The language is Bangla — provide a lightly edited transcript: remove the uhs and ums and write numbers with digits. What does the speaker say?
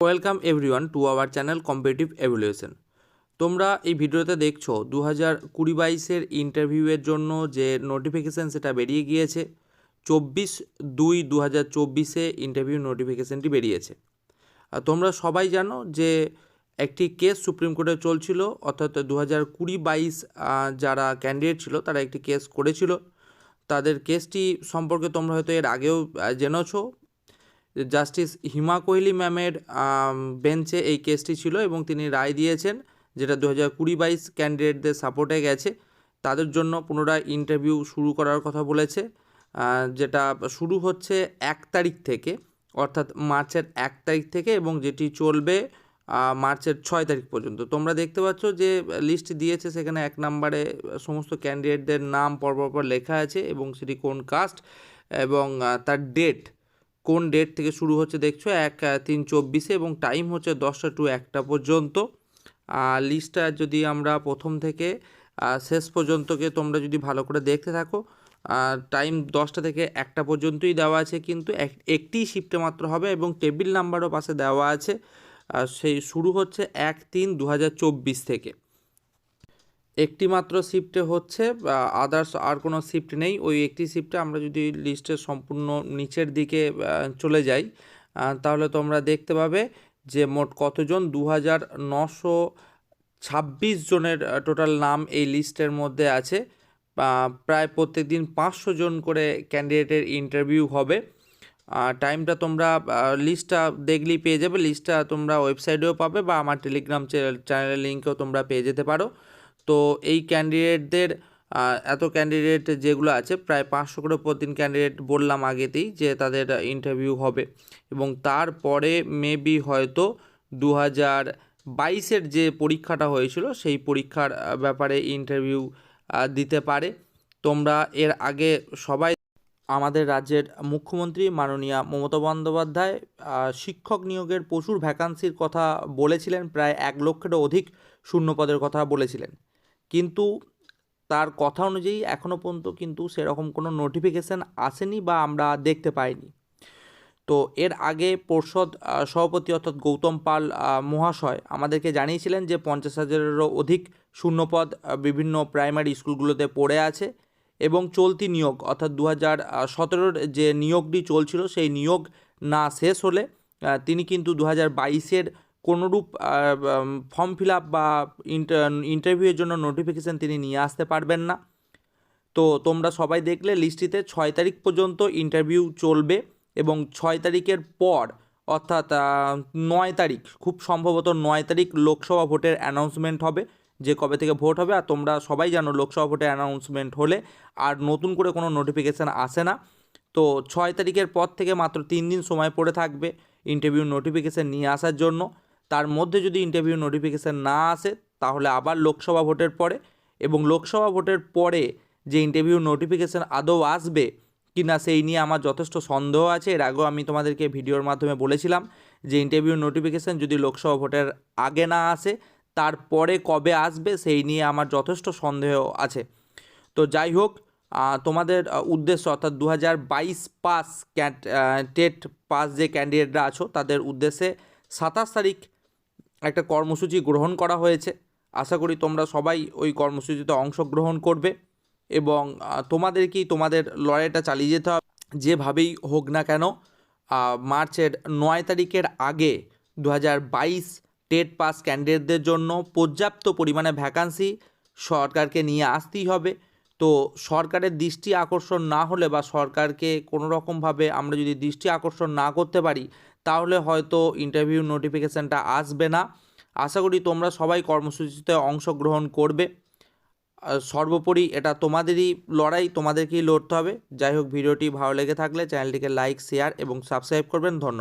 Welcome everyone to our channel competitive evaluation. তোমরা এই ভিডিওতে দেখছো 2020-22 ইন্টারভিউয়ের জন্য যে নোটিফিকেশান সেটা বেরিয়ে গিয়েছে। 24/2/2024 ইন্টারভিউ নোটিফিকেশানটি বেরিয়েছে। আর তোমরা সবাই জানো যে একটি কেস সুপ্রিম কোর্টে চলছিল, অর্থাৎ 2020-22 যারা ক্যান্ডিডেট ছিল তারা একটি কেস করেছিল। তাদের কেসটি সম্পর্কে তোমরা হয়তো এর আগেও জেনেছো। জাস্টিস হিমা কোহলি ম্যামের বেঞ্চে এই কেসটি ছিল এবং তিনি রায় দিয়েছেন, যেটা 2020-22 ক্যান্ডিডেটদের সাপোর্টে গেছে। তাদের জন্য পুনরায় ইন্টারভিউ শুরু করার কথা বলেছে, যেটা শুরু হচ্ছে 1 তারিখ থেকে, অর্থাৎ মার্চের 1 তারিখ থেকে, এবং যেটি চলবে মার্চের 6 তারিখ পর্যন্ত। তোমরা দেখতে পাচ্ছ যে লিস্ট দিয়েছে, সেখানে 1 নম্বরে সমস্ত ক্যান্ডিডেটদের নাম পরপর লেখা আছে এবং সেটি কোন কাস্ট এবং তার ডেট, কোন ডেট থেকে শুরু হচ্ছে দেখছো 1/3/24 এবং টাইম হচ্ছে 10টা টু 1টা পর্যন্ত। লিস্টটা যদি আমরা প্রথম থেকে শেষ পর্যন্তকে তোমরা যদি ভালো করে দেখতে থাকো, টাইম 10টা থেকে 1টা পর্যন্তই দেওয়া আছে, কিন্তু একটি শিফটে মাত্র হবে এবং টেবিল নাম্বারও পাশে দেওয়া আছে। সেই শুরু হচ্ছে 1/3/2024 থেকে। একটি মাত্র শিফটে হচ্ছে, আদার্স আর কোনো শিফট নেই। ওই একটি শিফটে আমরা যদি লিস্টের সম্পূর্ণ নিচের দিকে চলে যাই, তাহলে তোমরা দেখতে পাবে যে মোট কতজন, 2926 জনের টোটাল নাম এই লিস্টের মধ্যে আছে। প্রায় প্রত্যেক দিন 500 জন করে ক্যান্ডিডেটের ইন্টারভিউ হবে। টাইমটা তোমরা লিস্টটা দেখলেই পেয়ে যাবে। লিস্টটা তোমরা ওয়েবসাইটেও পাবে বা আমার টেলিগ্রাম চ্যানেলের লিঙ্কেও তোমরা পেয়ে যেতে পারো। তো এই ক্যান্ডিডেটদের এত ক্যান্ডিডেট যেগুলো আছে, প্রায় 500 করে প্রতিদিন ক্যান্ডিডেট বললাম আগেতেই যে তাদের ইন্টারভিউ হবে, এবং তারপরে মেবি হয়তো 2022-এর যে পরীক্ষাটা হয়েছিল সেই পরীক্ষার ব্যাপারে ইন্টারভিউ দিতে পারে। তোমরা এর আগে সবাই আমাদের রাজ্যের মুখ্যমন্ত্রী মাননীয়া মমতা বন্দ্যোপাধ্যায় শিক্ষক নিয়োগের প্রচুর ভ্যাকান্সির কথা বলেছিলেন, প্রায় 1 লক্ষেরও অধিক শূন্যপদের কথা বলেছিলেন, কিন্তু তার কথা অনুযায়ী এখনও পর্যন্ত কিন্তু সেরকম কোনো নোটিফিকেশান আসেনি বা আমরা দেখতে পাইনি। তো এর আগে পর্ষদ সভাপতি অর্থাৎ গৌতম পাল মহাশয় আমাদেরকে জানিয়েছিলেন যে 50,000-এরও অধিক শূন্যপদ বিভিন্ন প্রাইমারি স্কুলগুলোতে পড়ে আছে, এবং চলতি নিয়োগ অর্থাৎ 2017-র যে নিয়োগটি চলছিল সেই নিয়োগ না শেষ হলে তিনি কিন্তু 2022-এর কোনোরূপ ফর্ম ফিল আপ বা ইন্টারভিউয়ের জন্য নোটিফিকেশান তিনি নিয়ে আসতে পারবেন না। তো তোমরা সবাই দেখলে লিস্টটিতে 6 তারিখ পর্যন্ত ইন্টারভিউ চলবে, এবং 6 তারিখের পর অর্থাৎ 9 তারিখ, খুব সম্ভবত 9 তারিখ লোকসভা ভোটের অ্যানাউন্সমেন্ট হবে, যে কবে থেকে ভোট হবে। আর তোমরা সবাই জানো লোকসভা ভোটের অ্যানাউন্সমেন্ট হলে আর নতুন করে কোনো নোটিফিকেশান আসে না। তো 6 তারিখের পর থেকে মাত্র 3 দিন সময় পড়ে থাকবে ইন্টারভিউ নোটিফিকেশান নিয়ে আসার জন্য। তার মধ্যে যদি ইন্টারভিউ নোটিফিকেশান না আসে তাহলে আবার লোকসভা ভোটের পরে, এবং লোকসভা ভোটের পরে যে ইন্টারভিউ নোটিফিকেশান আদৌ আসবে কি না সেই নিয়ে আমার যথেষ্ট সন্দেহ আছে। এর আগেও আমি তোমাদেরকে ভিডিওর মাধ্যমে বলেছিলাম যে ইন্টারভিউ নোটিফিকেশান যদি লোকসভা ভোটের আগে না আসে তারপরে কবে আসবে সেই নিয়ে আমার যথেষ্ট সন্দেহ আছে। তো যাই হোক, তোমাদের উদ্দেশ্য অর্থাৎ 2022 পাস টেট পাস যে ক্যান্ডিডেটরা আছো তাদের উদ্দেশ্যে 27 তারিখ একটা কর্মসূচি গ্রহণ করা হয়েছে। আশা করি তোমরা সবাই ওই কর্মসূচিতে অংশগ্রহণ করবে, এবং তোমাদেরকেই তোমাদের লড়াইটা চালিয়ে যেতে হবে যেভাবেই হোক না কেন। মার্চের 9 তারিখের আগে 2022 টেট পাস ক্যান্ডিডেটদের জন্য পর্যাপ্ত পরিমাণে ভ্যাকান্সি সরকারকে নিয়ে আসতেই হবে। তো সরকারের দৃষ্টি আকর্ষণ না হলে বা সরকারকে কোনো রকমভাবে আমরা যদি দৃষ্টি আকর্ষণ না করতে পারি তাহলে হয়তো ইন্টারভিউ নোটিফিকেশানটা আসবে না। আশা করি তোমরা সবাই কর্মসূচিতে অংশগ্রহণ করবে। সর্বোপরি এটা তোমাদেরই লড়াই, তোমাদেরকেই লড়তে হবে। যাই হোক, ভিডিওটি ভালো লেগে থাকলে চ্যানেলটিকে লাইক, শেয়ার এবং সাবস্ক্রাইব করবেন। ধন্যবাদ।